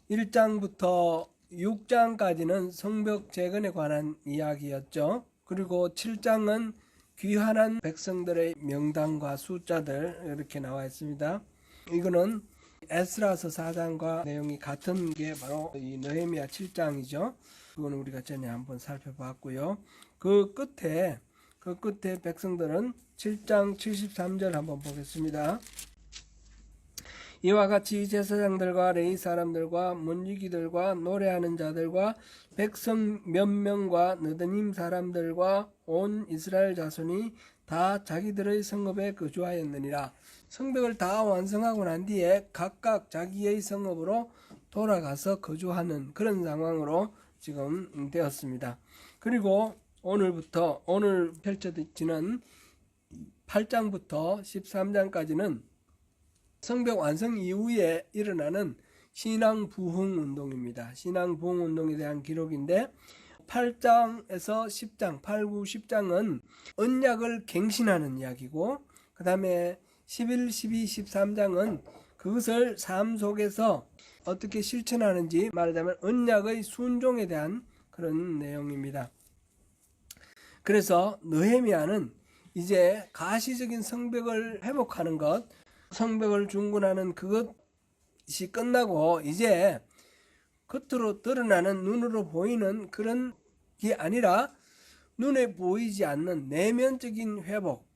1장부터 6장까지는 성벽 재건에 관한 이야기였죠. 그리고 7장은 귀환한 백성들의 명단과 숫자들 이렇게 나와 있습니다. 이거는 에스라서 4장과 내용이 같은 게 바로 이 느헤미야 7장이죠. 그거는 우리가 전에 한번 살펴봤고요. 그 끝에 백성들은 7장 73절 한번 보겠습니다. 이와 같이 제사장들과 레위 사람들과 문지기들과 노래하는 자들과 백성 몇 명과 느드님 사람들과 온 이스라엘 자손이 다 자기들의 성읍에 거주하였느니라. 성벽을 다 완성하고 난 뒤에 각각 자기의 성읍으로 돌아가서 거주하는 그런 상황으로 지금 되었습니다. 그리고 오늘 펼쳐지는 8장부터 13장까지는 성벽 완성 이후에 일어나는 신앙 부흥 운동입니다. 신앙 부흥 운동에 대한 기록인데 8장에서 10장, 8, 9, 10장은 언약을 갱신하는 이야기고 그 다음에 11, 12, 13장은 그것을 삶 속에서 어떻게 실천하는지 말하자면 언약의 순종에 대한 그런 내용입니다. 그래서 느헤미야는 이제 가시적인 성벽을 회복하는 것, 성벽을 중건하는 그것이 끝나고 이제 겉으로 드러나는 눈으로 보이는 그런 게 아니라 눈에 보이지 않는 내면적인 회복,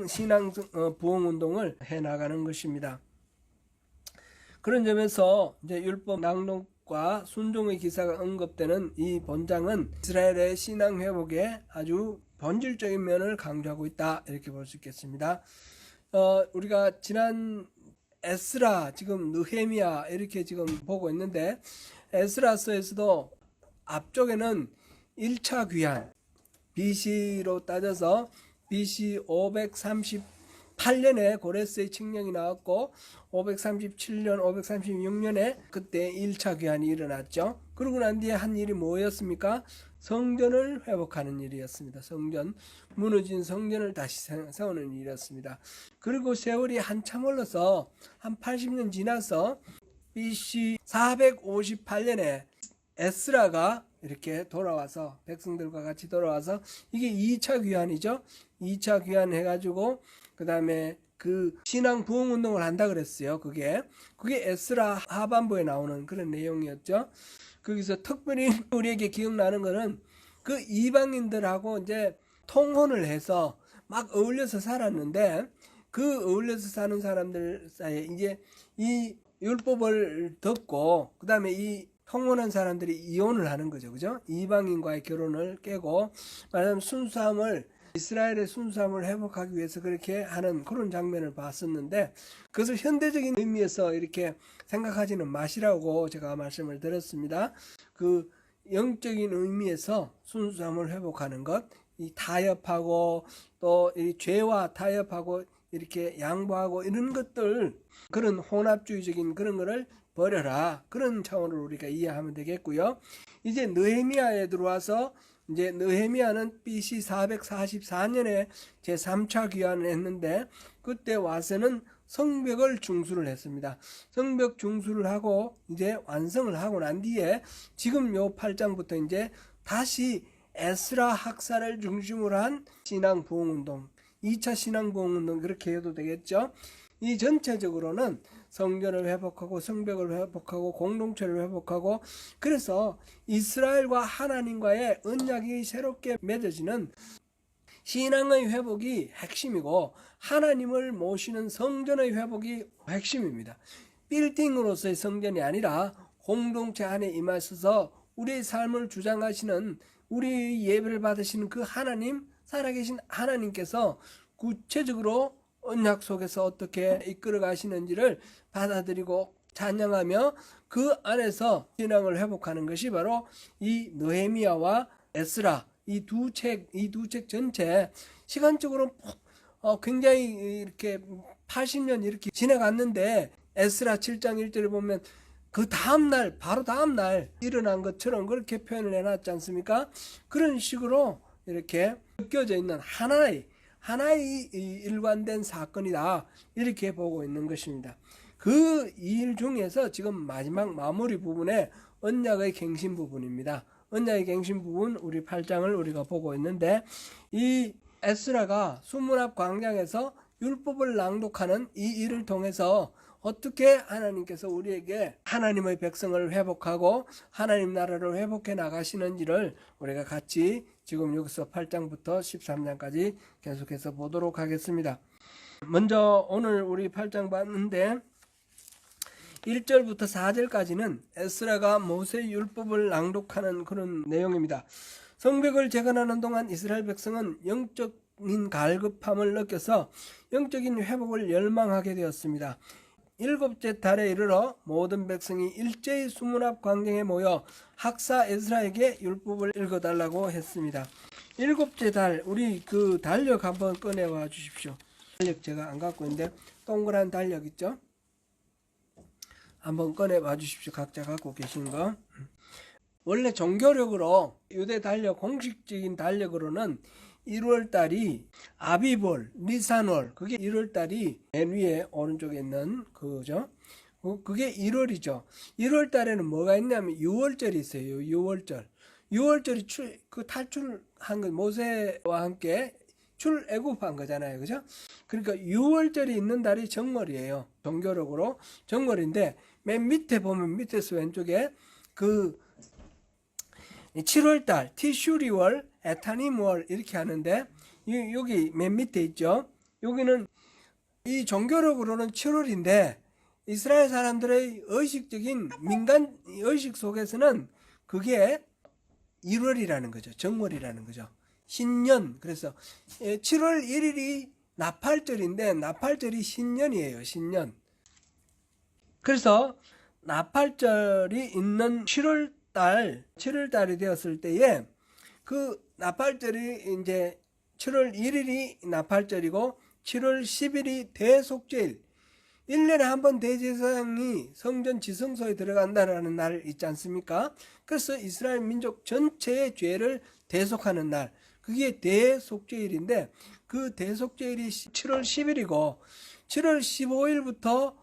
신앙 부흥 운동을 해나가는 것입니다. 그런 점에서 이제 율법 낭독과 순종의 기사가 언급되는 이 본장은 이스라엘의 신앙 회복에 아주 본질적인 면을 강조하고 있다 이렇게 볼 수 있겠습니다. 우리가 지난 에스라, 지금 느헤미야 이렇게 지금 보고 있는데 에스라서에서도 앞쪽에는 1차 귀환, BC로 따져서 BC 538년에 고레스의 칙령이 나왔고 537년, 536년에 그때 1차 귀환이 일어났죠. 그러고 난 뒤에 한 일이 뭐였습니까? 성전을 회복하는 일이었습니다. 무너진 성전을 다시 세우는 일이었습니다. 그리고 세월이 한참 흘러서 한 80년 지나서 BC 458년에 에스라가 이렇게 돌아와서 백성들과 같이 돌아와서 이게 2차 귀환이죠. 2차 귀환 해가지고 그 다음에 그 신앙 부흥 운동을 한다 그랬어요. 그게 에스라 하반부에 나오는 그런 내용이었죠. 거기서 특별히 우리에게 기억나는 거는 그 이방인들하고 이제 통혼을 해서 막 어울려서 살았는데 그 어울려서 사는 사람들 사이에 이제 이 율법을 듣고 그 다음에 이 통혼한 사람들이 이혼을 하는 거죠. 그죠? 이방인과의 결혼을 깨고 말하자면 이스라엘의 순수함을 회복하기 위해서 그렇게 하는 그런 장면을 봤었는데 그것을 현대적인 의미에서 이렇게 생각하지는 마시라고 제가 말씀을 드렸습니다. 그 영적인 의미에서 순수함을 회복하는 것, 이 타협하고 또 이 죄와 타협하고 이렇게 양보하고 이런 것들, 그런 혼합주의적인 그런 거를 버려라. 그런 차원으로 우리가 이해하면 되겠고요. 이제 느헤미야에 들어와서 이제 느헤미야는 BC 444년에 제3차 귀환을 했는데 그때 와서는 성벽을 중수를 했습니다. 성벽 중수를 하고 이제 완성을 하고 난 뒤에 지금 요 8장부터 이제 다시 에스라 학살을 중심으로 한 신앙 부흥 운동, 2차 신앙 부흥 운동 그렇게 해도 되겠죠. 이 전체적으로는 성전을 회복하고 성벽을 회복하고 공동체를 회복하고 그래서 이스라엘과 하나님과의 언약이 새롭게 맺어지는 신앙의 회복이 핵심이고 하나님을 모시는 성전의 회복이 핵심입니다. 빌딩으로서의 성전이 아니라 공동체 안에 임하셔서 우리의 삶을 주장하시는 우리 예배를 받으시는 그 하나님, 살아계신 하나님께서 구체적으로 언약 속에서 어떻게 이끌어 가시는지를 받아들이고 찬양하며 그 안에서 신앙을 회복하는 것이 바로 이 느헤미야와 에스라 이 두 책 전체 시간적으로 굉장히 이렇게 80년 이렇게 지나갔는데 에스라 7장 1절을 보면 그 다음날 바로 다음날 일어난 것처럼 그렇게 표현을 해놨지 않습니까? 그런 식으로 이렇게 느껴져 있는 하나의 일관된 사건이다 이렇게 보고 있는 것입니다. 그 일 중에서 지금 마지막 마무리 부분에 언약의 갱신 부분입니다. 언약의 갱신 부분 우리 8장을 우리가 보고 있는데, 이 에스라가 수문 앞 광장에서 율법을 낭독하는 이 일을 통해서 어떻게 하나님께서 우리에게 하나님의 백성을 회복하고 하나님 나라를 회복해 나가시는지를 우리가 같이 지금 여기서 8장부터 13장까지 계속해서 보도록 하겠습니다. 먼저 오늘 우리 8장 봤는데 1절부터 4절까지는 에스라가 모세 율법을 낭독하는 그런 내용입니다. 성벽을 재건하는 동안 이스라엘 백성은 영적인 갈급함을 느껴서 영적인 회복을 열망하게 되었습니다. 7째 달에 이르러 모든 백성이 일제히 수문 앞 광장에 모여 학사 에스라에게 율법을 읽어달라고 했습니다. 7째 달, 우리 그 달력 한번 꺼내와 주십시오. 달력 제가 안 갖고 있는데 동그란 달력 있죠? 한번 꺼내봐 주십시오. 각자 갖고 계신 거. 원래 종교력으로 유대 달력, 공식적인 달력으로는 1월달이 아비볼, 니산월, 그게 1월달이 맨 위에 오른쪽에 있는 그거죠. 그게 1월이죠. 1월달에는 뭐가 있냐면 6월절이 있어요. 6월절이 탈출한 거, 모세와 함께 출애굽한 거잖아요. 그죠? 그러니까 6월절이 있는 달이 정월이에요. 종교력으로 정월인데, 맨 밑에 보면 밑에서 왼쪽에 그 7월달, 티슈리월, 에타님월 이렇게 하는데, 여기 맨 밑에 있죠. 여기는 이 종교력으로는 7월인데 이스라엘 사람들의 의식적인 민간 의식 속에서는 그게 1월이라는 거죠. 정월이라는 거죠. 신년. 그래서 7월 1일이 나팔절인데 나팔절이 신년이에요. 신년. 그래서 나팔절이 있는 7월달이 되었을 때에 그 나팔절이 이제 7월 1일이 나팔절이고 7월 10일이 대속죄일, 1년에 한 번 대제사장이 성전 지성소에 들어간다라는 날 있지 않습니까? 그래서 이스라엘 민족 전체의 죄를 대속하는 날, 그게 대속죄일인데 그 대속죄일이 7월 10일이고 7월 15일부터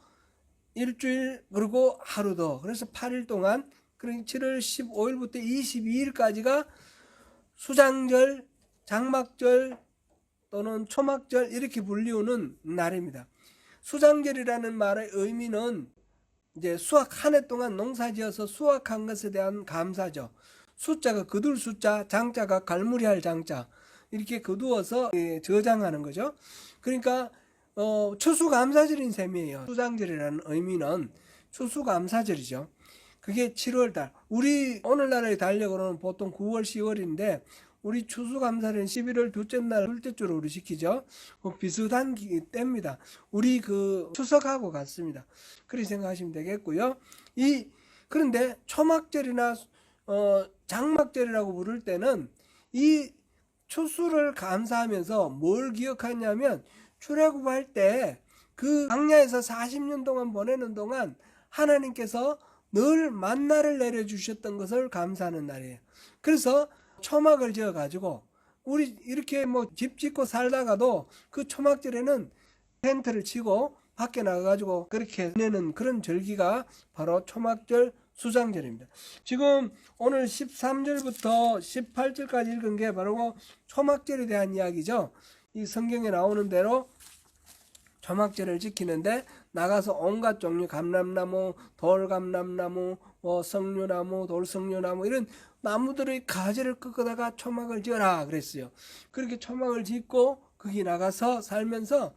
일주일 그리고 하루 더, 그래서 8일 동안, 그러니까 7월 15일부터 22일까지가 수장절, 장막절 또는 초막절 이렇게 불리우는 날입니다. 수장절이라는 말의 의미는 이제 수확 한 해 동안 농사지어서 수확한 것에 대한 감사죠. 숫자가 거둘 숫자, 장자가 갈무리할 장자, 이렇게 거두어서 저장하는 거죠. 그러니까 추수감사절인 셈이에요. 수장절이라는 의미는 추수감사절이죠. 그게 7월달. 우리 오늘날의 달력으로는 보통 9월, 10월인데 우리 추수감사는 11월 둘째 날, 둘째 주로 우리 지키죠. 비슷한 때입니다. 우리 그 추석하고 같습니다. 그렇게 생각하시면 되겠고요. 그런데 초막절이나 장막절이라고 부를 때는 이 추수를 감사하면서 뭘 기억하냐면 출애굽할 때 그 광야에서 40년 동안 보내는 동안 하나님께서 늘 만나를 내려주셨던 것을 감사하는 날이에요. 그래서 초막을 지어가지고 우리 이렇게 뭐 집 짓고 살다가도 그 초막절에는 텐트를 치고 밖에 나가가지고 그렇게 지내는 그런 절기가 바로 초막절 수장절입니다. 지금 오늘 13절부터 18절까지 읽은 게 바로 초막절에 대한 이야기죠. 이 성경에 나오는 대로 초막절을 지키는데 나가서 온갖 종류 감람나무, 돌감람나무, 석류나무, 돌석류나무 이런 나무들의 가지를 꺾어다가 초막을 지어라 그랬어요. 그렇게 초막을 짓고 거기 나가서 살면서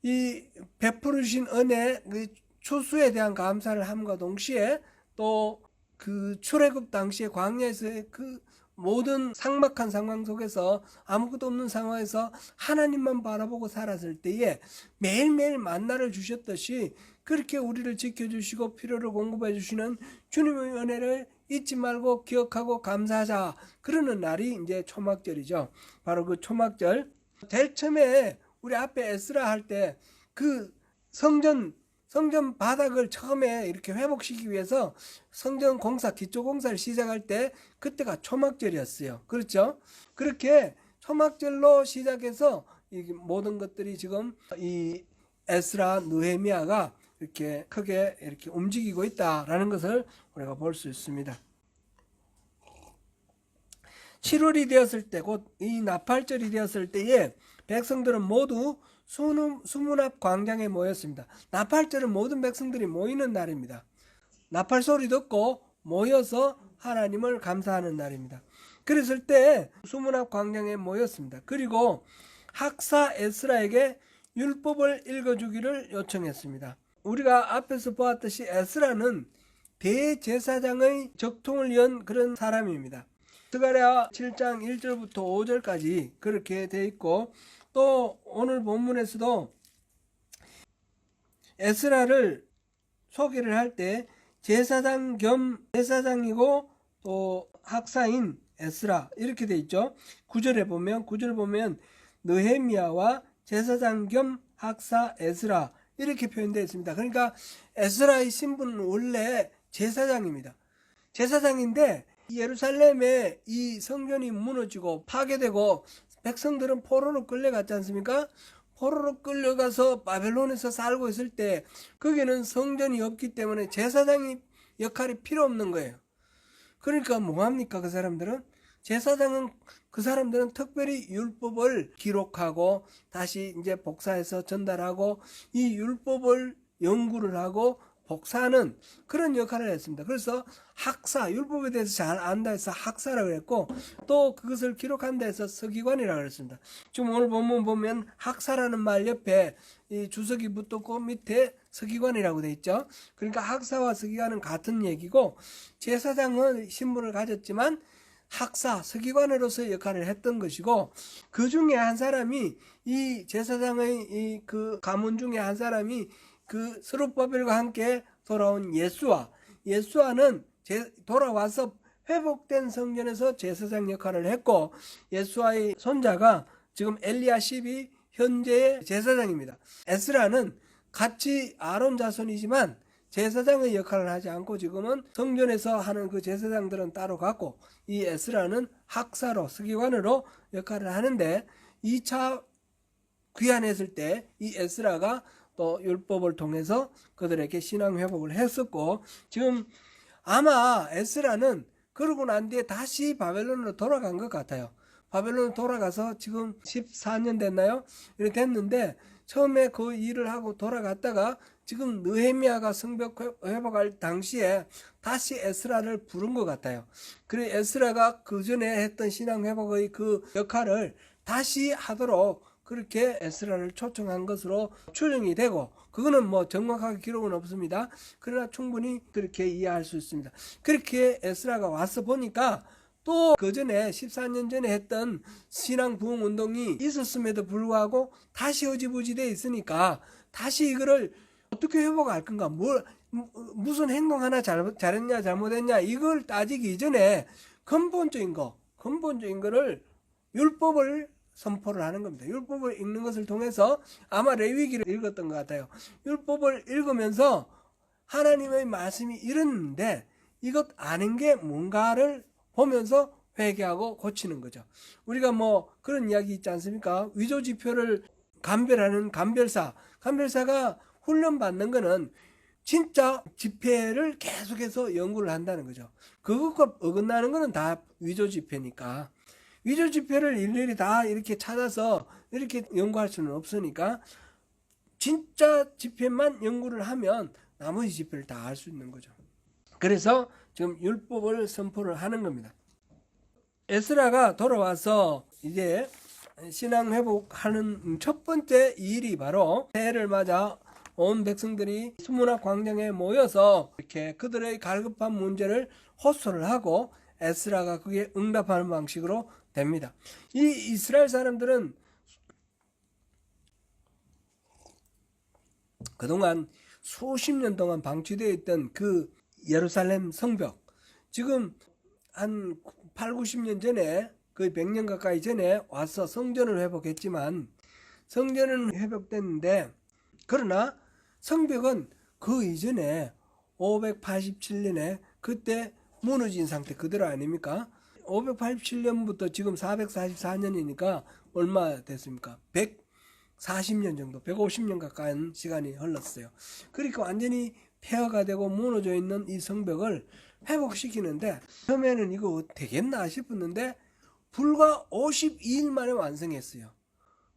이 베풀으신 은혜, 그 추수에 대한 감사를 함과 동시에 또 그 출애굽 당시에 광야에서의 그 모든 삭막한 상황 속에서 아무것도 없는 상황에서 하나님만 바라보고 살았을 때에 매일매일 만나를 주셨듯이 그렇게 우리를 지켜주시고 필요를 공급해 주시는 주님의 은혜를 잊지 말고 기억하고 감사하자, 그러는 날이 이제 초막절이죠. 바로 그 초막절. 제일 처음에 우리 앞에 에스라 할 때 그 성전 바닥을 처음에 이렇게 회복시키기 위해서 성전 공사, 기초 공사를 시작할 때 그때가 초막절이었어요. 그렇죠? 그렇게 초막절로 시작해서 이 모든 것들이 지금 이 에스라, 느헤미야가 이렇게 크게 이렇게 움직이고 있다라는 것을 우리가 볼 수 있습니다. 7월이 되었을 때, 곧 이 나팔절이 되었을 때에 백성들은 모두 수문 앞 광장에 모였습니다. 나팔절은 모든 백성들이 모이는 날입니다. 나팔 소리 듣고 모여서 하나님을 감사하는 날입니다. 그랬을 때 수문 앞 광장에 모였습니다. 그리고 학사 에스라에게 율법을 읽어주기를 요청했습니다. 우리가 앞에서 보았듯이 에스라는 대제사장의 적통을 연 그런 사람입니다. 스가랴 7장 1절부터 5절까지 그렇게 되어 있고, 또 오늘 본문에서도 에스라를 소개를 할 때 제사장 겸 제사장이고 또 학사인 에스라 이렇게 되어 있죠. 9절 보면 느헤미야와 제사장 겸 학사 에스라 이렇게 표현되어 있습니다. 그러니까 에스라의 신분은 원래 제사장입니다. 제사장인데 예루살렘에 이 성전이 무너지고 파괴되고 백성들은 포로로 끌려갔지 않습니까? 포로로 끌려가서 바벨론에서 살고 있을 때 거기는 성전이 없기 때문에 제사장이 역할이 필요 없는 거예요. 그러니까 뭐합니까? 그 사람들은 그 사람들은 특별히 율법을 기록하고 다시 이제 복사해서 전달하고 이 율법을 연구를 하고 복사하는 그런 역할을 했습니다. 그래서 학사, 율법에 대해서 잘 안다 해서 학사라고 했고, 또 그것을 기록한다 해서 서기관이라고 했습니다. 지금 오늘 본문 보면 학사라는 말 옆에 이 주석이 붙었고 밑에 서기관이라고 되어 있죠. 그러니까 학사와 서기관은 같은 얘기고, 제사장은 신분을 가졌지만 학사, 서기관으로서 역할을 했던 것이고, 그 중에 한 사람이 이 제사장의 그 가문 중에 한 사람이 그 스룹바벨과 함께 돌아온 예수아는 돌아와서 회복된 성전에서 제사장 역할을 했고, 예수아의 손자가 지금 엘리야십이 현재의 제사장입니다. 에스라는 같이 아론 자손이지만 제사장의 역할을 하지 않고 지금은 성전에서 하는 그 제사장들은 따로 갔고, 이 에스라는 학사로 서기관으로 역할을 하는데, 2차 귀환했을 때 이 에스라가 또 율법을 통해서 그들에게 신앙 회복을 했었고, 지금 아마 에스라는 그러고 난 뒤에 다시 바벨론으로 돌아간 것 같아요. 바벨론으로 돌아가서 지금 14년 됐나요? 이렇게 됐는데, 처음에 그 일을 하고 돌아갔다가 지금 느헤미야가 성벽 회복할 당시에 다시 에스라를 부른 것 같아요. 그래 에스라가 그 전에 했던 신앙 회복의 그 역할을 다시 하도록 그렇게 에스라를 초청한 것으로 추정이 되고, 그거는 뭐 정확하게 기록은 없습니다. 그러나 충분히 그렇게 이해할 수 있습니다. 그렇게 에스라가 와서 보니까 또 그 전에 14년 전에 했던 신앙 부흥 운동이 있었음에도 불구하고 다시 흐지부지 돼 있으니까 다시 이거를 어떻게 회복할 건가, 무슨 행동 하나 잘했냐 잘못했냐 이걸 따지기 이전에 근본적인 거를 율법을 선포를 하는 겁니다. 율법을 읽는 것을 통해서 아마 레위기를 읽었던 것 같아요. 율법을 읽으면서 하나님의 말씀이 이랬는데 이것 아는 게 뭔가를 보면서 회개하고 고치는 거죠. 우리가 뭐 그런 이야기 있지 않습니까? 위조지표를 감별하는 감별사가 훈련받는 거는 진짜 지폐를 계속해서 연구를 한다는 거죠. 그것과 어긋나는 거는 다 위조지폐니까. 위조지폐를 일일이 다 이렇게 찾아서 이렇게 연구할 수는 없으니까 진짜 지폐만 연구를 하면 나머지 지폐를 다 알 수 있는 거죠. 그래서 지금 율법을 선포를 하는 겁니다. 에스라가 돌아와서 이제 신앙 회복하는 첫 번째 일이 바로 새해를 맞아 온 백성들이 수문 앞 광장에 모여서 이렇게 그들의 갈급한 문제를 호소를 하고 에스라가 그게 응답하는 방식으로 됩니다. 이 이스라엘 사람들은 그동안 수십 년 동안 방치되어 있던 그 예루살렘 성벽, 지금 한 8, 90년 전에 거의 100년 가까이 전에 와서 성전을 회복했지만 성전은 회복됐는데, 그러나 성벽은 그 이전에 587년에 그때 무너진 상태 그대로 아닙니까? 587년부터 지금 444년이니까 얼마 됐습니까? 40년 정도, 150년 가까운 시간이 흘렀어요. 그러니까 완전히 폐허가 되고 무너져 있는 이 성벽을 회복시키는데, 처음에는 이거 되겠나 싶었는데 불과 52일 만에 완성했어요.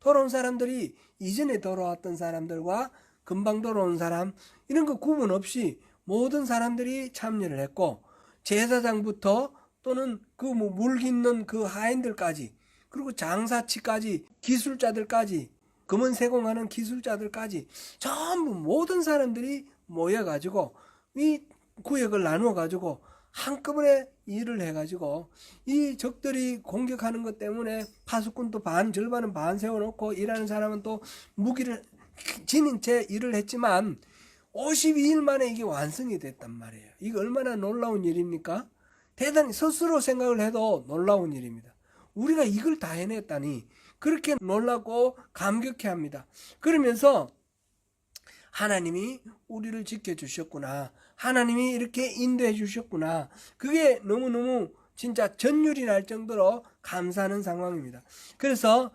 돌아온 사람들이 이전에 돌아왔던 사람들과 금방 돌아온 사람, 이런 거 구분 없이 모든 사람들이 참여를 했고, 제사장부터 또는 그 물 깃는 그 하인들까지, 그리고 장사치까지, 기술자들까지, 금은 세공하는 기술자들까지 전부 모든 사람들이 모여가지고 이 구역을 나누어가지고 한꺼번에 일을 해가지고, 이 적들이 공격하는 것 때문에 파수꾼도 절반은 반 세워놓고 일하는 사람은 또 무기를 지닌 채 일을 했지만 52일 만에 이게 완성이 됐단 말이에요. 이게 얼마나 놀라운 일입니까? 대단히 스스로 생각을 해도 놀라운 일입니다. 우리가 이걸 다 해냈다니 그렇게 놀라고 감격해합니다. 그러면서 하나님이 우리를 지켜주셨구나, 하나님이 이렇게 인도해 주셨구나, 그게 너무너무 진짜 전율이 날 정도로 감사하는 상황입니다. 그래서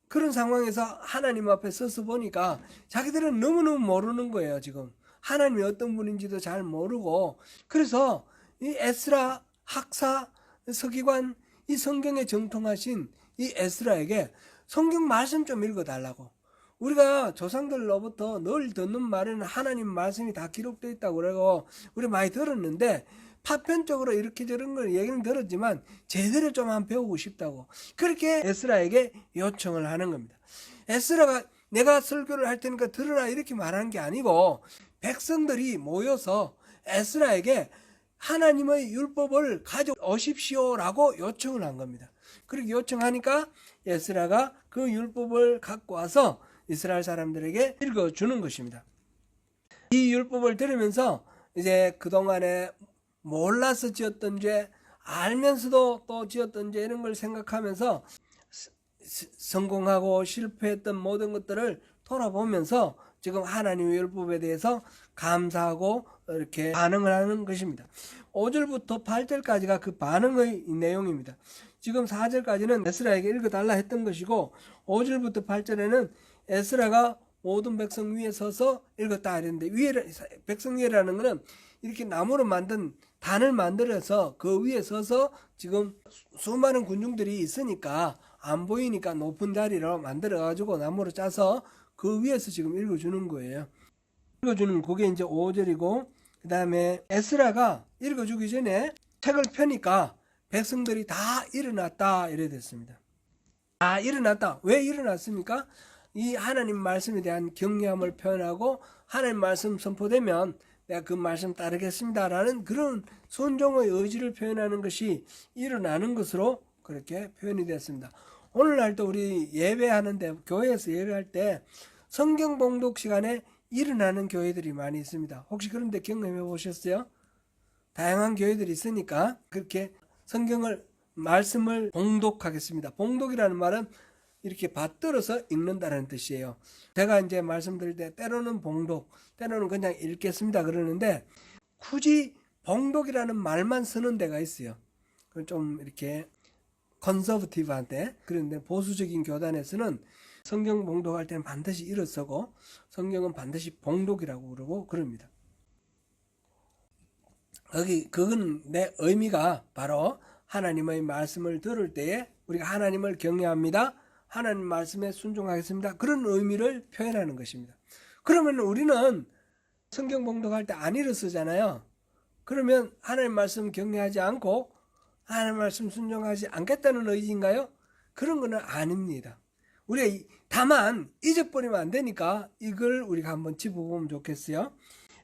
그런 상황에서 하나님 앞에 서서 보니까 자기들은 너무너무 모르는 거예요. 지금 하나님이 어떤 분인지도 잘 모르고, 그래서 이 에스라 학사 서기관, 이 성경에 정통하신 이 에스라에게 성경 말씀 좀 읽어달라고. 우리가 조상들로부터 늘 듣는 말에는 하나님 말씀이 다 기록되어 있다고 그러고 우리 많이 들었는데, 파편적으로 이렇게 저런 걸 얘기는 들었지만 제대로 좀 한번 배우고 싶다고, 그렇게 에스라에게 요청을 하는 겁니다. 에스라가 내가 설교를 할 테니까 들으라 이렇게 말하는 게 아니고, 백성들이 모여서 에스라에게 하나님의 율법을 가져오십시오라고 요청을 한 겁니다. 그렇게 요청하니까 에스라가 그 율법을 갖고 와서 이스라엘 사람들에게 읽어주는 것입니다. 이 율법을 들으면서 이제 그동안에 몰라서 지었던 죄, 알면서도 또 지었던 죄, 이런 걸 생각하면서 성공하고 실패했던 모든 것들을 돌아보면서 지금 하나님의 율법에 대해서 감사하고 이렇게 반응을 하는 것입니다. 5절부터 8절까지가 그 반응의 내용입니다. 지금 4절까지는 에스라에게 읽어달라 했던 것이고, 5절부터 8절에는 에스라가 모든 백성 위에 서서 읽었다 이랬는데, 백성 위에라는 것은 이렇게 나무로 만든 단을 만들어서 그 위에 서서, 지금 수많은 군중들이 있으니까 안 보이니까 높은 자리로 만들어가지고 나무로 짜서 그 위에서 지금 읽어주는 거예요. 읽어주는 그게 이제 5절이고, 그 다음에 에스라가 읽어주기 전에 책을 펴니까 백성들이 다 일어났다 이래 됐습니다. 다 일어났다. 왜 일어났습니까? 이 하나님 말씀에 대한 경외함을 표현하고, 하나님 말씀 선포되면 내가 그 말씀 따르겠습니다 라는 그런 순종의 의지를 표현하는 것이 일어나는 것으로 그렇게 표현이 됐습니다. 오늘날도 우리 예배하는데, 교회에서 예배할 때 성경 봉독 시간에 일어나는 교회들이 많이 있습니다. 혹시 그런데 경험해 보셨어요? 다양한 교회들이 있으니까 그렇게 말씀을 봉독하겠습니다. 봉독이라는 말은 이렇게 받들어서 읽는다는 뜻이에요. 제가 이제 말씀드릴 때 때로는 봉독, 때로는 그냥 읽겠습니다 그러는데, 굳이 봉독이라는 말만 쓰는 데가 있어요. 좀 이렇게 컨서버티브한테, 그런데 보수적인 교단에서는 성경 봉독할 때는 반드시 일어서고 성경은 반드시 봉독이라고 그러고 그럽니다. 그건 내 의미가 바로 하나님의 말씀을 들을 때에 우리가 하나님을 경외합니다, 하나님 말씀에 순종하겠습니다, 그런 의미를 표현하는 것입니다. 그러면 우리는 성경 봉독할 때 안 일어서잖아요. 그러면 하나님 말씀 경외하지 않고 하나님 말씀 순종하지 않겠다는 의지인가요? 그런 건 아닙니다. 우리가 다만 잊어버리면 안 되니까 이걸 우리가 한번 짚어보면 좋겠어요.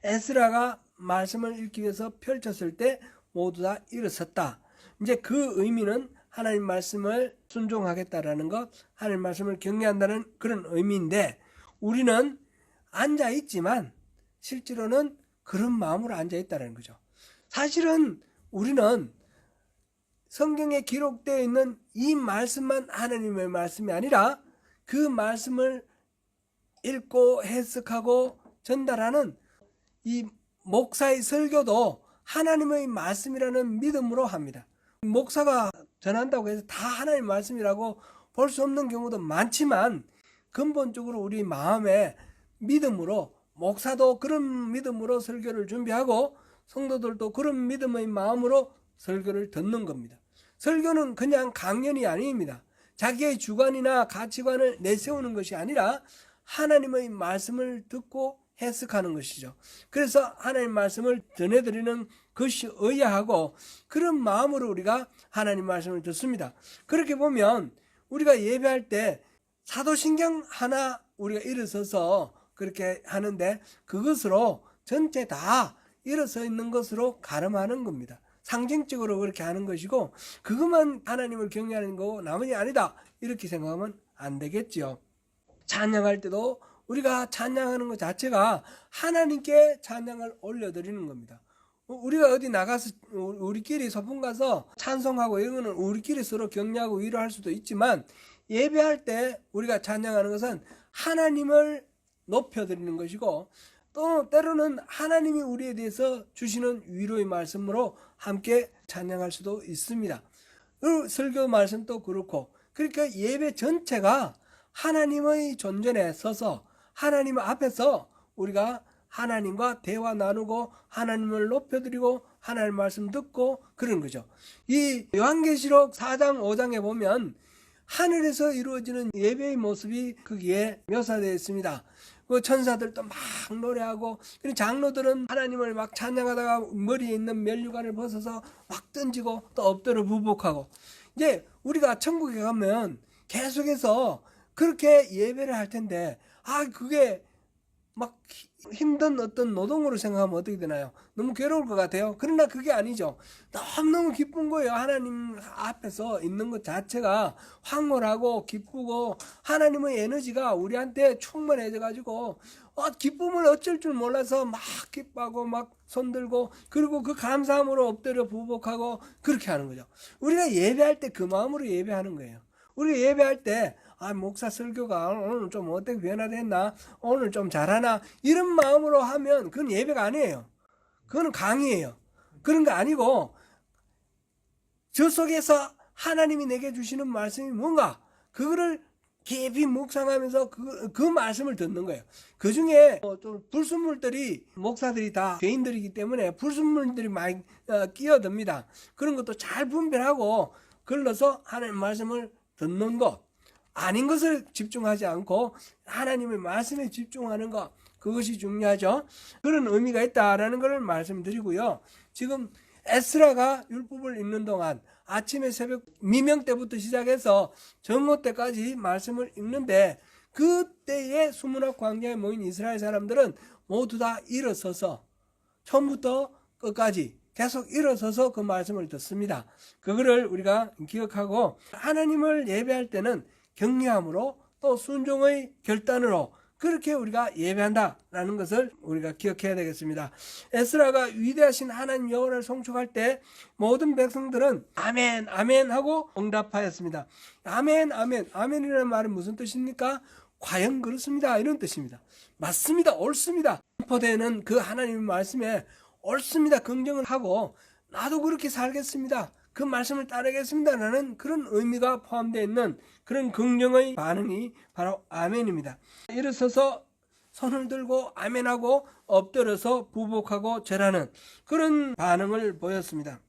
에스라가 말씀을 읽기 위해서 펼쳤을 때 모두 다 일어섰다. 이제 그 의미는 하나님 말씀을 순종하겠다라는 것, 하나님 말씀을 경외한다는 그런 의미인데, 우리는 앉아있지만 실제로는 그런 마음으로 앉아있다는 거죠. 사실은 우리는 성경에 기록되어 있는 이 말씀만 하나님의 말씀이 아니라 그 말씀을 읽고 해석하고 전달하는 이 목사의 설교도 하나님의 말씀이라는 믿음으로 합니다. 목사가 전한다고 해서 다 하나님의 말씀이라고 볼 수 없는 경우도 많지만, 근본적으로 우리 마음의 믿음으로, 목사도 그런 믿음으로 설교를 준비하고 성도들도 그런 믿음의 마음으로 설교를 듣는 겁니다. 설교는 그냥 강연이 아닙니다. 자기의 주관이나 가치관을 내세우는 것이 아니라 하나님의 말씀을 듣고 해석하는 것이죠. 그래서 하나님 말씀을 전해드리는 것이 의아하고 그런 마음으로 우리가 하나님 말씀을 듣습니다. 그렇게 보면 우리가 예배할 때 사도신경 하나 우리가 일어서서 그렇게 하는데 그것으로 전체 다 일어서 있는 것으로 가름하는 겁니다. 상징적으로 그렇게 하는 것이고 그것만 하나님을 경외하는 거고 나머지 아니다 이렇게 생각하면 안 되겠죠. 찬양할 때도 우리가 찬양하는 것 자체가 하나님께 찬양을 올려드리는 겁니다. 우리가 어디 나가서 우리끼리 소풍 가서 찬송하고 이런 거는 우리끼리 서로 격려하고 위로할 수도 있지만 예배할 때 우리가 찬양하는 것은 하나님을 높여드리는 것이고 또 때로는 하나님이 우리에 대해서 주시는 위로의 말씀으로 함께 찬양할 수도 있습니다. 설교 말씀도 그렇고 그러니까 예배 전체가 하나님의 존전에 서서 하나님 앞에서 우리가 하나님과 대화 나누고 하나님을 높여드리고 하나님 말씀 듣고 그런 거죠. 이 요한계시록 4장 5장에 보면 하늘에서 이루어지는 예배의 모습이 거기에 묘사되어 있습니다. 그 천사들도 막 노래하고 장로들은 하나님을 막 찬양하다가 머리에 있는 면류관을 벗어서 막 던지고 또 엎드려 부복하고 이제 우리가 천국에 가면 계속해서 그렇게 예배를 할 텐데 그게 막 힘든 어떤 노동으로 생각하면 어떻게 되나요? 너무 괴로울 것 같아요. 그러나 그게 아니죠. 너무너무 기쁜 거예요. 하나님 앞에서 있는 것 자체가 황홀하고 기쁘고 하나님의 에너지가 우리한테 충만해져 가지고 기쁨을 어쩔 줄 몰라서 막 기뻐하고 막 손들고 그리고 그 감사함으로 엎드려 부복하고 그렇게 하는 거죠. 우리가 예배할 때 그 마음으로 예배하는 거예요. 우리가 예배할 때 목사 설교가 오늘 좀 어떻게 변화됐나? 오늘 좀 잘하나? 이런 마음으로 하면 그건 예배가 아니에요. 그건 강의예요. 그런 거 아니고 저 속에서 하나님이 내게 주시는 말씀이 뭔가 그거를 깊이 묵상하면서 그 말씀을 듣는 거예요. 그 중에 좀 불순물들이 목사들이 다 죄인들이기 때문에 불순물들이 많이 끼어듭니다. 그런 것도 잘 분별하고 걸러서 하나님 말씀을 듣는 것. 아닌 것을 집중하지 않고 하나님의 말씀에 집중하는 것 그것이 중요하죠. 그런 의미가 있다라는 것을 말씀드리고요. 지금 에스라가 율법을 읽는 동안 아침에 새벽 미명 때부터 시작해서 정오 때까지 말씀을 읽는데 그때의 수문학 광야에 모인 이스라엘 사람들은 모두 다 일어서서 처음부터 끝까지 계속 일어서서 그 말씀을 듣습니다. 그거를 우리가 기억하고 하나님을 예배할 때는 격려함으로 또 순종의 결단으로 그렇게 우리가 예배한다라는 것을 우리가 기억해야 되겠습니다. 에스라가 위대하신 하나님 여호와를 송축할 때 모든 백성들은 아멘 아멘 하고 응답하였습니다. 아멘 아멘 아멘이라는 말은 무슨 뜻입니까? 과연 그렇습니다 이런 뜻입니다. 맞습니다 옳습니다. 선포되는 그 하나님의 말씀에 옳습니다 긍정을 하고 나도 그렇게 살겠습니다. 그 말씀을 따르겠습니다 라는 그런 의미가 포함되어 있는 그런 긍정의 반응이 바로 아멘입니다. 일어서서 손을 들고 아멘하고 엎드려서 부복하고 절하는 그런 반응을 보였습니다.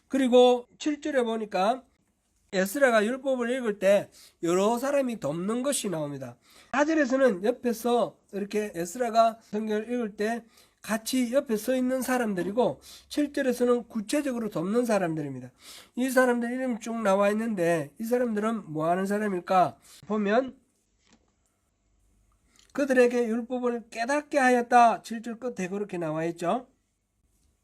그리고 7절에 보니까 에스라가 율법을 읽을 때 여러 사람이 돕는 것이 나옵니다. 4절에서는 옆에서 이렇게 에스라가 성경을 읽을 때 같이 옆에 서 있는 사람들이고 7절에서는 구체적으로 돕는 사람들입니다. 이 사람들 이름이 쭉 나와 있는데 이 사람들은 뭐 하는 사람일까? 보면 그들에게 율법을 깨닫게 하였다. 7절 끝에 그렇게 나와 있죠.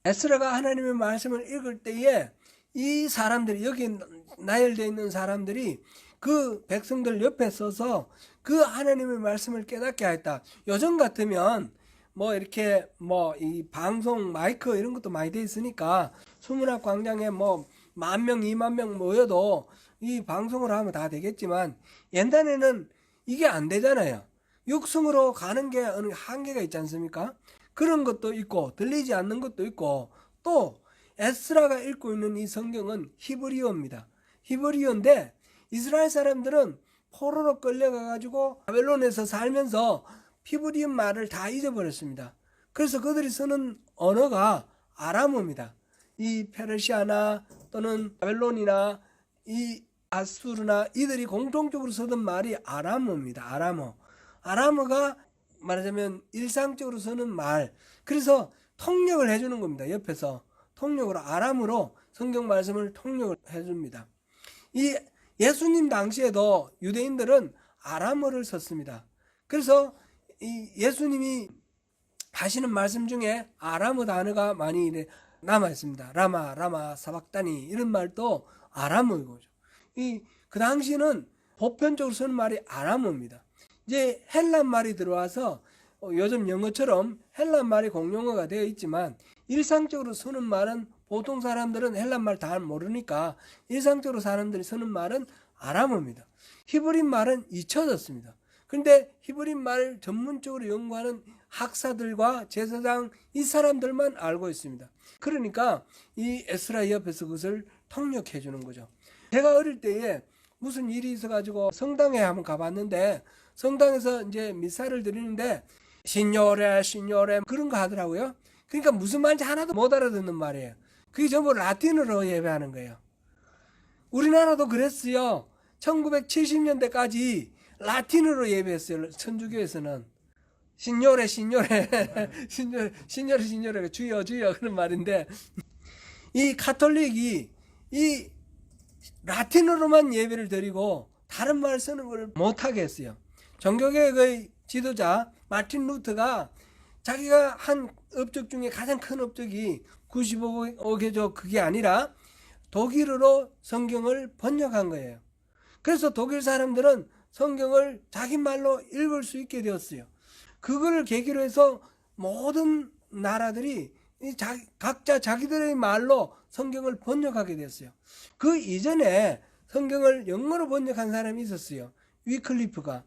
에스라가 하나님의 말씀을 읽을 때에 이 사람들이 여기 나열되어 있는 사람들이 그 백성들 옆에 서서 그 하나님의 말씀을 깨닫게 하였다. 요즘 같으면 이렇게 이 방송 마이크 이런 것도 많이 돼 있으니까 수문학 광장에 10,000명 20,000명 모여도 이 방송을 하면 다 되겠지만 옛날에는 이게 안 되잖아요. 육성으로 가는 게 어느 한계가 있지 않습니까? 그런 것도 있고 들리지 않는 것도 있고 또 에스라가 읽고 있는 이 성경은 히브리어입니다. 히브리어인데 이스라엘 사람들은 포로로 끌려가가지고 바벨론에서 살면서 히브리 말을 다 잊어버렸습니다. 그래서 그들이 쓰는 언어가 아람어입니다. 이 페르시아나 또는 바벨론이나 이 아수르나 이들이 공통적으로 쓰던 말이 아람어입니다. 아람어가 말하자면 일상적으로 쓰는 말. 그래서 통역을 해주는 겁니다. 옆에서 통역으로 아람으로 성경 말씀을 통역을 해줍니다. 이 예수님 당시에도 유대인들은 아람어를 썼습니다. 그래서 이 예수님이 하시는 말씀 중에 아람어 단어가 많이 남아 있습니다. 라마 사박다니 이런 말도 아람어이고, 그 당시는 보편적으로 쓰는 말이 아람어입니다. 이제 헬란 말이 들어와서 요즘 영어처럼 헬란 말이 공용어가 되어 있지만 일상적으로 쓰는 말은 보통 사람들은 헬란 말 다 모르니까 일상적으로 사람들이 쓰는 말은 아람어입니다. 히브리 말은 잊혀졌습니다. 그런데 히브리 말 전문적으로 연구하는 학사들과 제사장 이 사람들만 알고 있습니다. 그러니까 이 에스라 옆에서 그것을 통역해 주는 거죠. 제가 어릴 때에 무슨 일이 있어가지고 성당에 한번 가봤는데 성당에서 이제 미사를 드리는데 시뇨레 그런 거 하더라고요. 그러니까 무슨 말인지 하나도 못 알아듣는 말이에요. 그게 전부 라틴어로 예배하는 거예요. 우리나라도 그랬어요. 1970년대까지 라틴어로 예배했어요. 천주교에서는. 시뇨레 주여 그런 말인데 이 카톨릭이 이 라틴어로만 예배를 드리고 다른 말 쓰는 걸 못하게 했어요. 종교개혁의 지도자 마틴 루터가 자기가 한 업적 중에 가장 큰 업적이 95개조 그게 아니라 독일어로 성경을 번역한 거예요. 그래서 독일 사람들은 성경을 자기 말로 읽을 수 있게 되었어요. 그걸 계기로 해서 모든 나라들이 각자 자기들의 말로 성경을 번역하게 됐어요. 그 이전에 성경을 영어로 번역한 사람이 있었어요. 위클리프가.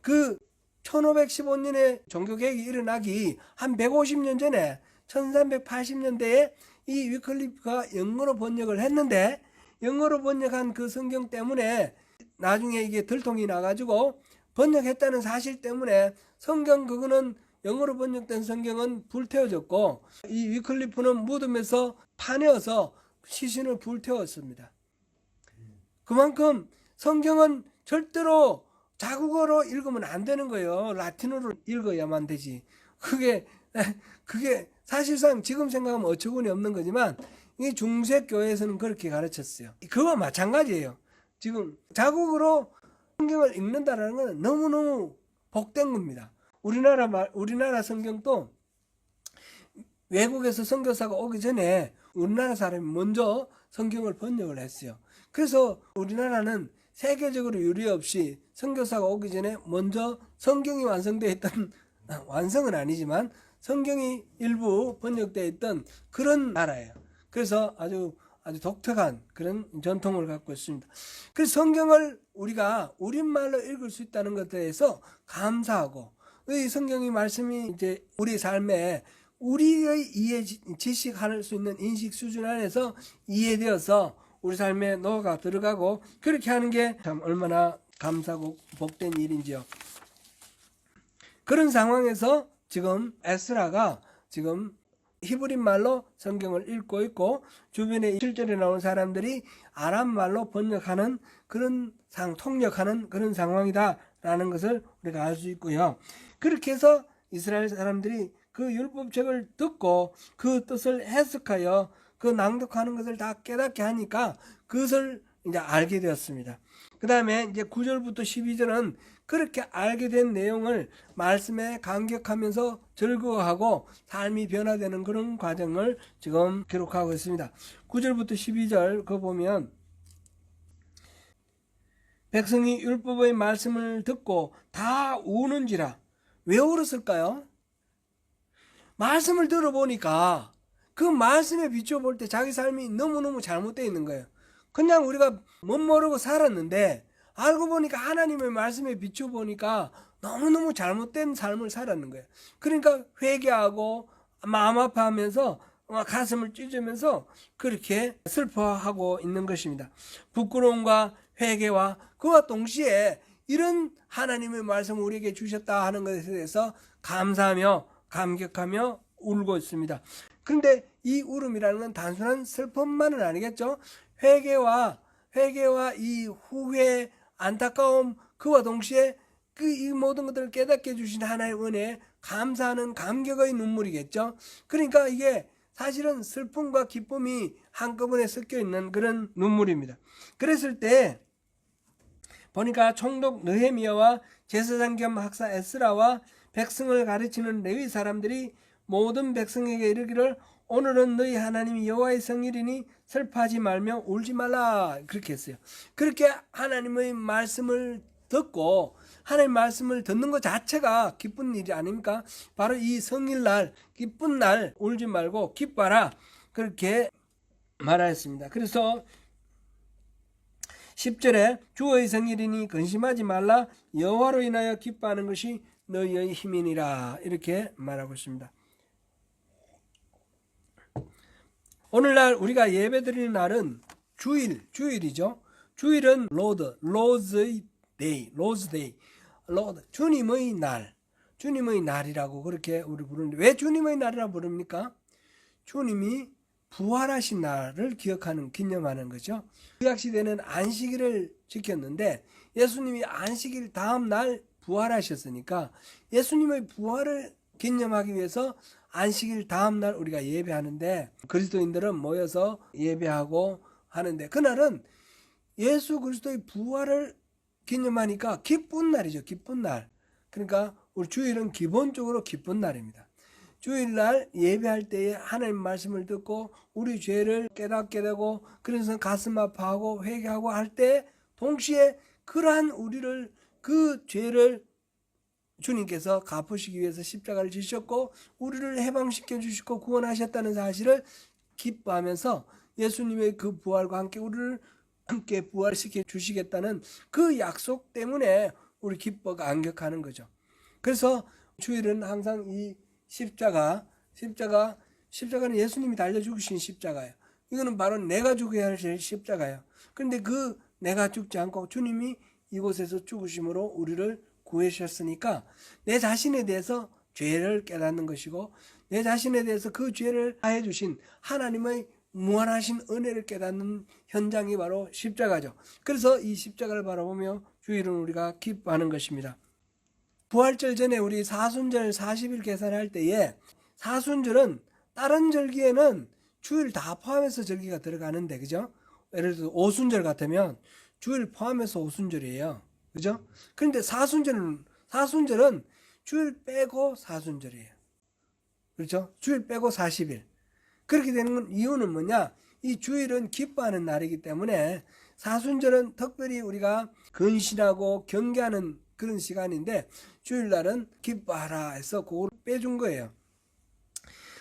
그 1515년에 종교개혁이 일어나기 한 150년 전에 1380년대에 이 위클리프가 영어로 번역을 했는데 영어로 번역한 그 성경 때문에 나중에 이게 들통이 나가지고 번역했다는 사실 때문에 성경 그거는 영어로 번역된 성경은 불태워졌고 이 위클리프는 무덤에서 파내어서 시신을 불태웠습니다. 그만큼 성경은 절대로 자국어로 읽으면 안 되는 거예요. 라틴어로 읽어야만 되지. 그게 사실상 지금 생각하면 어처구니 없는 거지만 이 중세 교회에서는 그렇게 가르쳤어요. 그와 마찬가지예요. 지금 자국어로 성경을 읽는다는 건 너무너무 복된 겁니다. 우리나라 성경도 외국에서 선교사가 오기 전에 우리나라 사람이 먼저 성경을 번역을 했어요. 그래서 우리나라는 세계적으로 유례 없이 선교사가 오기 전에 먼저 성경이 완성되어 있던 완성은 아니지만 성경이 일부 번역되어 있던 그런 나라예요. 그래서 아주 독특한 그런 전통을 갖고 있습니다. 그래서 성경을 우리가 우리말로 읽을 수 있다는 것에 대해서 감사하고 이 성경의 말씀이 이제 우리 삶에 우리의 이해 지식할 수 있는 인식 수준 안에서 이해되어서 우리 삶에 녹아 들어가고 그렇게 하는 게 참 얼마나 감사하고 복된 일인지요. 그런 상황에서 지금 에스라가 지금 히브리 말로 성경을 읽고 있고 주변에 실전에 나온 사람들이 아람 말로 번역하는 그런 통역하는 그런 상황이다라는 것을 우리가 알 수 있고요. 그렇게 해서 이스라엘 사람들이 그 율법책을 듣고 그 뜻을 해석하여 그 낭독하는 것을 다 깨닫게 하니까 그것을 이제 알게 되었습니다. 그 다음에 이제 9절부터 12절은 그렇게 알게 된 내용을 말씀에 감격하면서 즐거워하고 삶이 변화되는 그런 과정을 지금 기록하고 있습니다. 9절부터 12절 그거 보면 백성이 율법의 말씀을 듣고 다 우는지라. 왜 울었을까요? 말씀을 들어보니까 그 말씀에 비춰볼 때 자기 삶이 너무너무 잘못되어 있는 거예요. 그냥 우리가 못 모르고 살았는데 알고 보니까 하나님의 말씀에 비춰보니까 너무너무 잘못된 삶을 살았는 거예요. 그러니까 회개하고 마음 아파하면서 가슴을 찢으면서 그렇게 슬퍼하고 있는 것입니다. 부끄러움과 회개와 그와 동시에 이런 하나님의 말씀을 우리에게 주셨다 하는 것에 대해서 감사하며 감격하며 울고 있습니다. 그런데 이 울음이라는 건 단순한 슬픔만은 아니겠죠. 회개와 이 후회, 안타까움, 그와 동시에 이 모든 것들을 깨닫게 해주신 하나님의 은혜에 감사하는 감격의 눈물이겠죠. 그러니까 이게 사실은 슬픔과 기쁨이 한꺼번에 섞여 있는 그런 눈물입니다. 그랬을 때 보니까 총독 느헤미야와 제사장 겸 학사 에스라와 백성을 가르치는 레위 사람들이 모든 백성에게 이르기를 오늘은 너희 하나님 여호와의 성일이니 슬퍼하지 말며 울지 말라, 그렇게 했어요. 그렇게 하나님의 말씀을 듣고 하나님의 말씀을 듣는 것 자체가 기쁜 일이 아닙니까? 바로 이 성일날, 기쁜 날 울지 말고 기뻐라, 그렇게 말하였습니다. 그래서 10절에 주의 성일이니 근심하지 말라, 여호와로 인하여 기뻐하는 것이 너희의 힘이니라, 이렇게 말하고 있습니다. 오늘날 우리가 예배드리는 날은 주일이죠. 주일은 로드의 데이, 주님의 날이라고 그렇게 우리 부르는데, 왜 주님의 날이라고 부릅니까? 주님이 부활하신 날을 기념하는 거죠. 구약시대는 안식일을 지켰는데 예수님이 안식일 다음 날 부활하셨으니까 예수님의 부활을 기념하기 위해서 안식일 다음 날 우리가 예배하는데, 그리스도인들은 모여서 예배하고 하는데, 그날은 예수 그리스도의 부활을 기념하니까 기쁜 날이죠. 기쁜 날. 그러니까 우리 주일은 기본적으로 기쁜 날입니다. 주일날 예배할 때에 하나님 말씀을 듣고 우리 죄를 깨닫게 되고, 그래서 가슴 아파하고 회개하고 할 때 동시에 그러한 우리를, 그 죄를 주님께서 갚으시기 위해서 십자가를 지셨고 우리를 해방시켜 주시고 구원하셨다는 사실을 기뻐하면서 예수님의 그 부활과 함께 우리를 함께 부활시켜 주시겠다는 그 약속 때문에 우리 기뻐 감격하는 거죠. 그래서 주일은 항상 이 십자가는 예수님이 달려 죽으신 십자가예요. 이거는 바로 내가 죽어야 할 십자가예요. 그런데 그 내가 죽지 않고 주님이 이곳에서 죽으심으로 우리를 구하셨으니까 내 자신에 대해서 죄를 깨닫는 것이고, 내 자신에 대해서 그 죄를 다해 주신 하나님의 무한하신 은혜를 깨닫는 현장이 바로 십자가죠. 그래서 이 십자가를 바라보며 주일은 우리가 기뻐하는 것입니다. 부활절 전에 우리 사순절 40일 계산할 때에, 사순절은 다른 절기에는 주일 다 포함해서 절기가 들어가는데, 그죠? 예를 들어 오순절 같으면 주일 포함해서 오순절이에요. 그죠? 그런데 사순절은 주일 빼고 사순절이에요. 그렇죠? 주일 빼고 40일. 그렇게 되는 건 이유는 뭐냐? 이 주일은 기뻐하는 날이기 때문에 사순절은 특별히 우리가 근신하고 경계하는 그런 시간인데, 주일날은 기뻐하라 해서 그걸 빼준 거예요.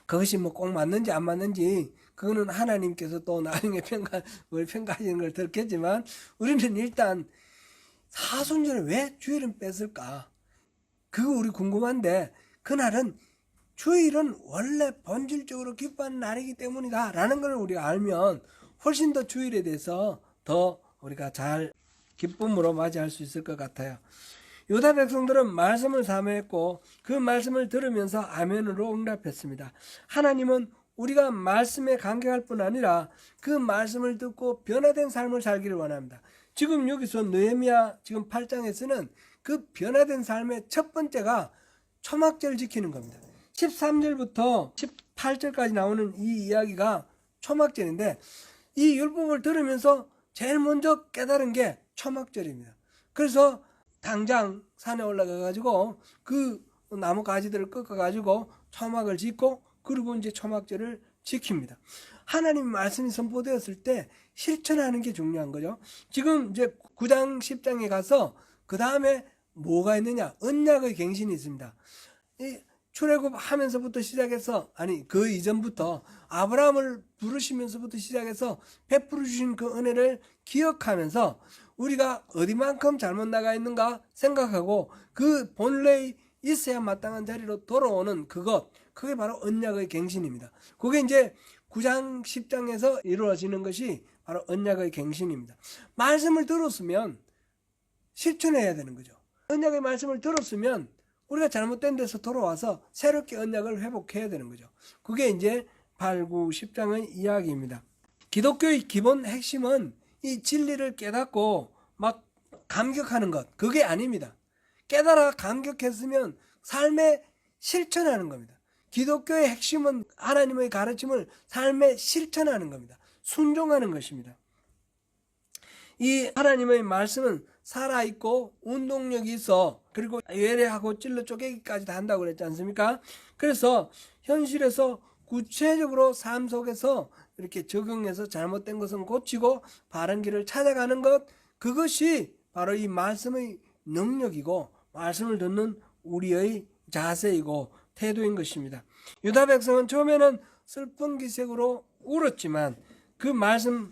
그것이 뭐 꼭 맞는지 안 맞는지 그거는 하나님께서 또 나중에 평가하시는 걸 들겠지만, 우리는 일단 사순절에 왜 주일은 뺐을까? 그거 우리 궁금한데, 그날은 주일은 원래 본질적으로 기뻐하는 날이기 때문이다 라는 걸 우리가 알면 훨씬 더 주일에 대해서 더 우리가 잘 기쁨으로 맞이할 수 있을 것 같아요. 유다 백성들은 말씀을 사모했고 그 말씀을 들으면서 아멘으로 응답했습니다. 하나님은 우리가 말씀에 감격할 뿐 아니라 그 말씀을 듣고 변화된 삶을 살기를 원합니다. 지금 여기서 느헤미야 지금 8장에서는 그 변화된 삶의 첫 번째가 초막절 지키는 겁니다. 13절부터 18절까지 나오는 이 이야기가 초막절인데, 이 율법을 들으면서 제일 먼저 깨달은 게 초막절입니다. 그래서 당장 산에 올라가 가지고 그 나무 가지들을 꺾어 가지고 초막을 짓고, 그리고 이제 초막절을 지킵니다. 하나님 말씀이 선포되었을 때 실천하는 게 중요한 거죠. 지금 이제 9장 10장에 가서 그 다음에 뭐가 있느냐? 언약의 갱신이 있습니다. 이 출애굽 하면서부터 시작해서, 아니 그 이전부터 아브라함을 부르시면서부터 시작해서 베풀어 주신 그 은혜를 기억하면서 우리가 어디만큼 잘못 나가 있는가 생각하고 그 본래에 있어야 마땅한 자리로 돌아오는 그것, 그게 바로 언약의 갱신입니다. 그게 이제 9장 10장에서 이루어지는 것이 바로 언약의 갱신입니다. 말씀을 들었으면 실천해야 되는 거죠. 언약의 말씀을 들었으면 우리가 잘못된 데서 돌아와서 새롭게 언약을 회복해야 되는 거죠. 그게 이제 8, 9, 10장의 이야기입니다. 기독교의 기본 핵심은 이 진리를 깨닫고 막 감격하는 것, 그게 아닙니다. 깨달아 감격했으면 삶에 실천하는 겁니다. 기독교의 핵심은 하나님의 가르침을 삶에 실천하는 겁니다. 순종하는 것입니다. 이 하나님의 말씀은 살아있고 운동력이 있어, 그리고 외래하고 찔러 쪼개기까지 다 한다고 그랬지 않습니까? 그래서 현실에서 구체적으로 삶 속에서 이렇게 적용해서 잘못된 것은 고치고 바른 길을 찾아가는 것, 그것이 바로 이 말씀의 능력이고 말씀을 듣는 우리의 자세이고 태도인 것입니다. 유다 백성은 처음에는 슬픈 기색으로 울었지만 그 말씀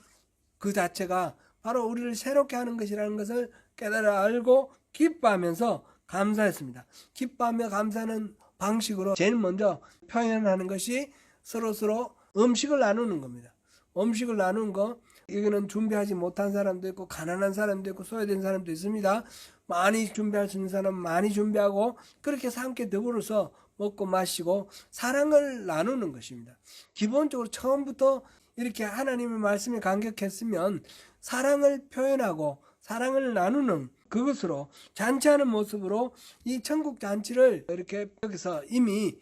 그 자체가 바로 우리를 새롭게 하는 것이라는 것을 깨달아 알고 기뻐하면서 감사했습니다. 기뻐하며 감사하는 방식으로 제일 먼저 표현하는 것이 서로 음식을 나누는 겁니다. 음식을 나누는 거, 여기는 준비하지 못한 사람도 있고 가난한 사람도 있고 소외된 사람도 있습니다. 많이 준비할 수 있는 사람은 많이 준비하고 그렇게 함께 더불어서 먹고 마시고 사랑을 나누는 것입니다. 기본적으로 처음부터 이렇게 하나님의 말씀에 감격했으면 사랑을 표현하고 사랑을 나누는 그것으로 잔치하는 모습으로 이 천국 잔치를 이렇게 여기서 이미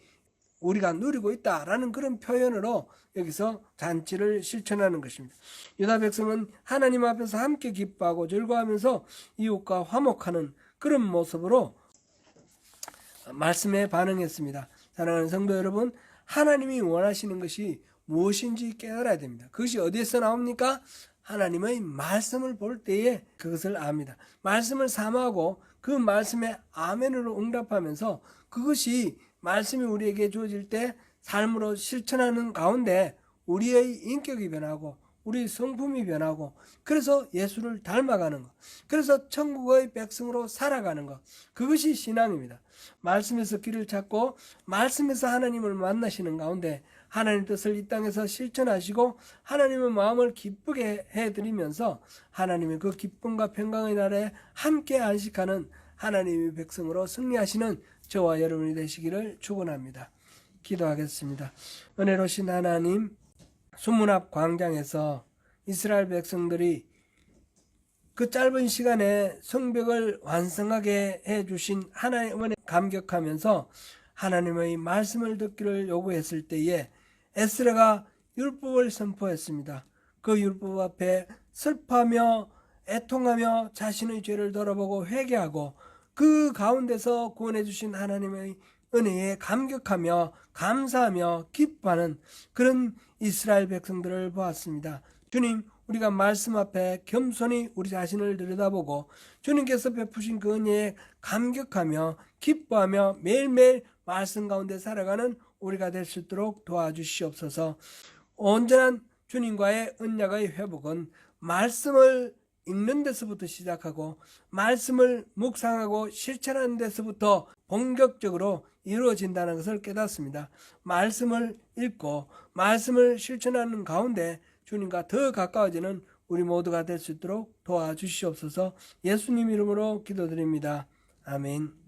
우리가 누리고 있다라는 그런 표현으로 여기서 잔치를 실천하는 것입니다. 유다 백성은 하나님 앞에서 함께 기뻐하고 즐거워하면서 이웃과 화목하는 그런 모습으로 말씀에 반응했습니다. 사랑하는 성도 여러분, 하나님이 원하시는 것이 무엇인지 깨달아야 됩니다. 그것이 어디에서 나옵니까? 하나님의 말씀을 볼 때에 그것을 압니다. 말씀을 사모하고 그 말씀에 아멘으로 응답하면서 그것이 말씀이 우리에게 주어질 때 삶으로 실천하는 가운데 우리의 인격이 변하고 우리 성품이 변하고 그래서 예수를 닮아가는 것, 그래서 천국의 백성으로 살아가는 것, 그것이 신앙입니다. 말씀에서 길을 찾고 말씀에서 하나님을 만나시는 가운데 하나님 뜻을 이 땅에서 실천하시고 하나님의 마음을 기쁘게 해드리면서 하나님의 그 기쁨과 평강의 날에 함께 안식하는 하나님의 백성으로 승리하시는 저와 여러분이 되시기를 축원합니다. 기도하겠습니다. 은혜로우신 하나님, 수문 앞 광장에서 이스라엘 백성들이 그 짧은 시간에 성벽을 완성하게 해주신 하나님을 감격하면서 하나님의 말씀을 듣기를 요구했을 때에 에스라가 율법을 선포했습니다. 그 율법 앞에 슬퍼하며 애통하며 자신의 죄를 돌아보고 회개하고 그 가운데서 구원해 주신 하나님의 은혜에 감격하며 감사하며 기뻐하는 그런 이스라엘 백성들을 보았습니다. 주님, 우리가 말씀 앞에 겸손히 우리 자신을 들여다보고 주님께서 베푸신 그 은혜에 감격하며 기뻐하며 매일매일 말씀 가운데 살아가는 우리가 될 수 있도록 도와주시옵소서. 온전한 주님과의 언약의 회복은 말씀을 읽는 데서부터 시작하고 말씀을 묵상하고 실천하는 데서부터 본격적으로 이루어진다는 것을 깨닫습니다. 말씀을 읽고 말씀을 실천하는 가운데 주님과 더 가까워지는 우리 모두가 될 수 있도록 도와주시옵소서. 예수님 이름으로 기도드립니다. 아멘.